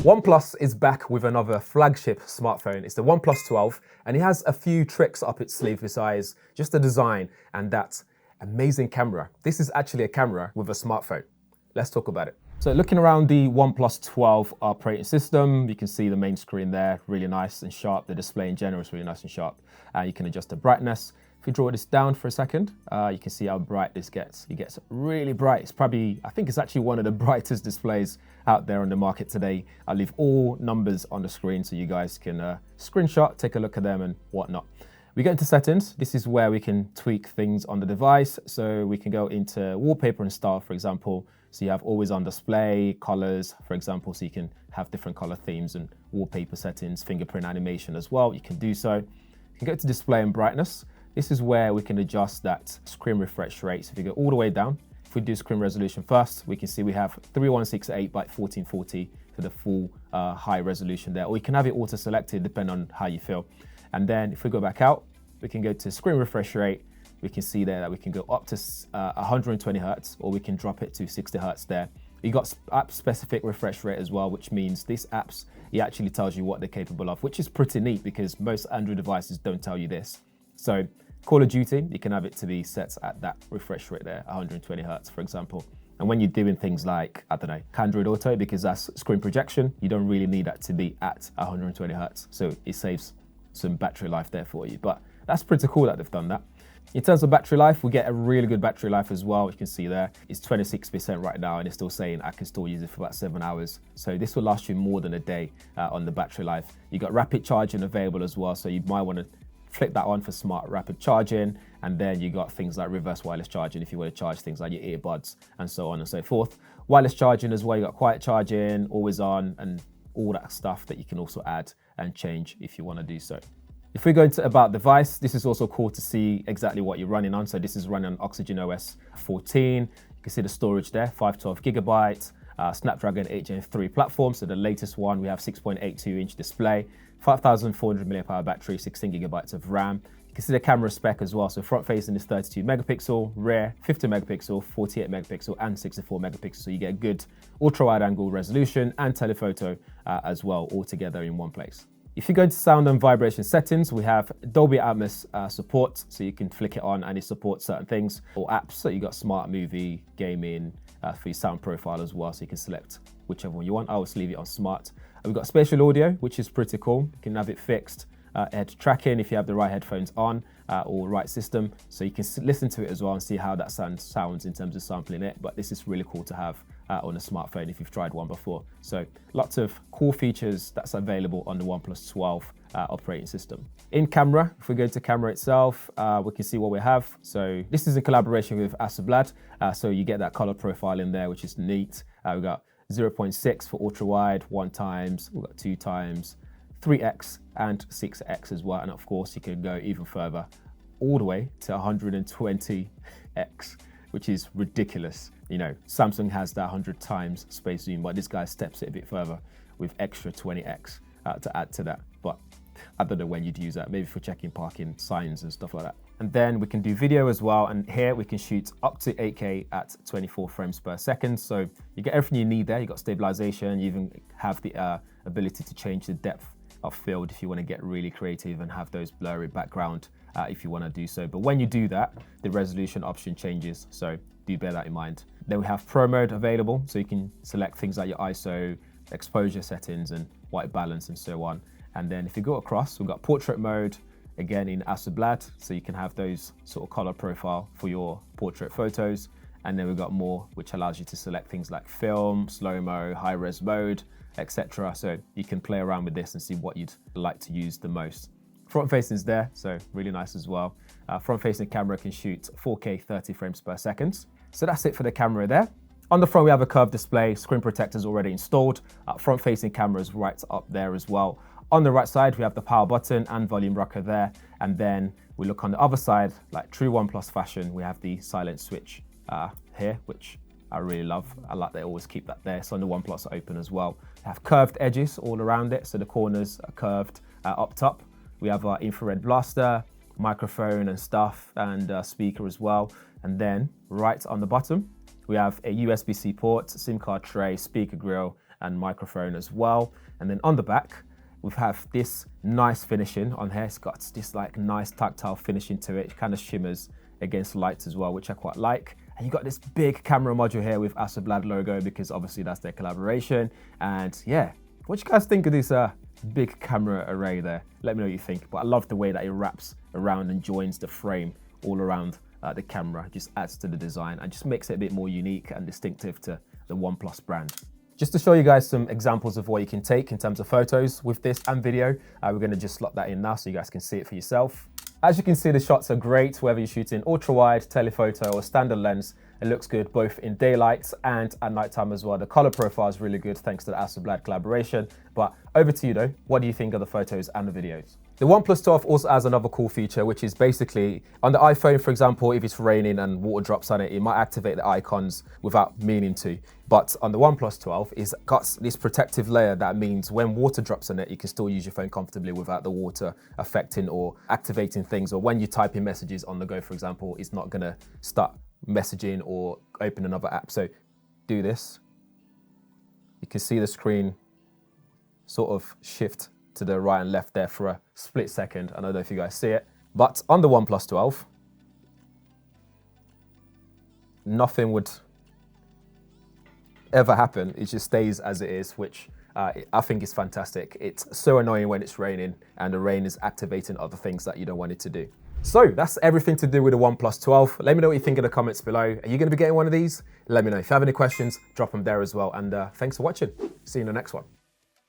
OnePlus is back with another flagship smartphone. It's the OnePlus 12, and it has a few tricks up its sleeve besides just the design and that amazing camera. This is actually a camera with a smartphone. Let's talk about it. So looking around the OnePlus 12 operating system, you can see the main screen there, really nice and sharp. The display in general is really nice and sharp. You can adjust the brightness. If you draw this down for a second, you can see how bright this gets. It gets really bright. It's probably, I think it's actually one of the brightest displays out there on the market today. I'll leave all numbers on the screen so you guys can screenshot, take a look at them and whatnot. We go into settings. This is where we can tweak things on the device. So we can go into wallpaper and style, for example. So you have always on display, colors, for example, so you can have different color themes and wallpaper settings, fingerprint animation as well. You can do so. You can go to display and brightness. This is where we can adjust that screen refresh rate. So if you go all the way down, if we do screen resolution first, we can see we have 3168 by 1440 for the full high resolution there. Or you can have it auto selected depending on how you feel. And then if we go back out, we can go to screen refresh rate. We can see there that we can go up to 120 Hertz, or we can drop it to 60 Hertz there. You got app specific refresh rate as well, which means these apps, it actually tells you what they're capable of, which is pretty neat because most Android devices don't tell you this. So Call of Duty, you can have it to be set at that refresh rate there, 120 Hertz, for example. And when you're doing things like, I don't know, Android Auto, because that's screen projection, you don't really need that to be at 120 Hertz. So it saves some battery life there for you. But that's pretty cool that they've done that. In terms of battery life, we get a really good battery life as well. You can see there, it's 26% right now, and it's still saying I can still use it for about 7 hours. So this will last you more than a day on the battery life. You got rapid charging available as well, so you might want to flick that on for smart rapid charging. And then you got things like reverse wireless charging if you want to charge things like your earbuds and so on and so forth. Wireless charging as well, you got quiet charging, always on, and all that stuff that you can also add and change if you want to do so. If we go into about device, this is also cool to see exactly what you're running on. So this is running on Oxygen OS 14. You can see the storage there, 512 gigabytes, Snapdragon 8 Gen 3 platform. So the latest one, we have 6.82-inch display, 5,400 mAh battery, 16 gigabytes of RAM. You can see the camera spec as well. So front facing is 32 megapixel, rear 50 megapixel, 48 megapixel, and 64 megapixel. So you get good ultra wide angle resolution and telephoto as well, all together in one place. If you go into sound and vibration settings, we have Dolby Atmos support, so you can flick it on and it supports certain things, or apps. So you got smart movie, gaming for your sound profile as well, so you can select whichever one you want. I always leave it on smart. We've got spatial audio, which is pretty cool. You can have it fixed, head tracking if you have the right headphones on or right system, so you can listen to it as well and see how that sounds in terms of sampling it. But this is really cool to have on a smartphone if you've tried one before. So lots of cool features that's available on the OnePlus 12 operating system. In camera, if we go to camera itself, we can see what we have. So this is in collaboration with Hasselblad, so you get that color profile in there, which is neat. We've got 0.6 for ultra wide, 1x, we've got 2x, 3x and 6x as well. And of course you can go even further all the way to 120x, which is ridiculous. You know, Samsung has that 100 times space zoom, but this guy steps it a bit further with extra 20x to add to that. But I don't know when you'd use that, maybe for checking parking signs and stuff like that. And then we can do video as well. And here we can shoot up to 8K at 24 frames per second. So you get everything you need there. You got stabilization, you even have the ability to change the depth of field if you want to get really creative and have those blurry background if you want to do so. But when you do that, the resolution option changes. So do bear that in mind. Then we have Pro mode available. So you can select things like your ISO, exposure settings and white balance and so on. And then if you go across, we've got portrait mode, again in Hasselblad. So you can have those sort of color profile for your portrait photos. And then we've got more, which allows you to select things like film, slow-mo, high-res mode, etc. So you can play around with this and see what you'd like to use the most. Front facing is there, so really nice as well. Front facing camera can shoot 4K 30 frames per second. So that's it for the camera there. On the front, we have a curved display, screen protectors already installed. Front facing camera is right up there as well. On the right side, we have the power button and volume rocker there. And then we look on the other side, like true OnePlus fashion, we have the silent switch here, which I really love. I like they always keep that there. So on the OnePlus Open as well. We have curved edges all around it. So the corners are curved up top. We have our infrared blaster, microphone and stuff, and speaker as well. And then right on the bottom, we have a USB-C port, SIM card tray, speaker grill, and microphone as well. And then on the back, we have this nice finishing on here. It's got this like nice tactile finishing to it. It kind of shimmers against lights as well, which I quite like. And you got this big camera module here with Hasselblad logo, because obviously that's their collaboration. And yeah, what do you guys think of this big camera array there? Let me know what you think. But I love the way that it wraps around and joins the frame all around the camera. It just adds to the design and just makes it a bit more unique and distinctive to the OnePlus brand. Just to show you guys some examples of what you can take in terms of photos with this and video, we're going to just slot that in now so you guys can see it for yourself. As you can see, the shots are great, whether you're shooting ultra wide, telephoto or standard lens. It looks good both in daylight and at nighttime as well. The color profile is really good thanks to the Hasselblad collaboration. But over to you though, what do you think of the photos and the videos? The OnePlus 12 also has another cool feature, which is basically on the iPhone, for example, if it's raining and water drops on it, it might activate the icons without meaning to. But on the OnePlus 12, it's got this protective layer that means when water drops on it, you can still use your phone comfortably without the water affecting or activating things. Or when you type in messages on the go, for example, it's not gonna start messaging or open another app. So do this. You can see the screen sort of shift to the right and left there for a split second. I don't know if you guys see it, but on the OnePlus 12, nothing would ever happen. It just stays as it is, which I think is fantastic. It's so annoying when it's raining and the rain is activating other things that you don't want it to do. So that's everything to do with the OnePlus 12. Let me know what you think in the comments below. Are you going to be getting one of these? Let me know. If you have any questions, drop them there as well. And thanks for watching. See you in the next one.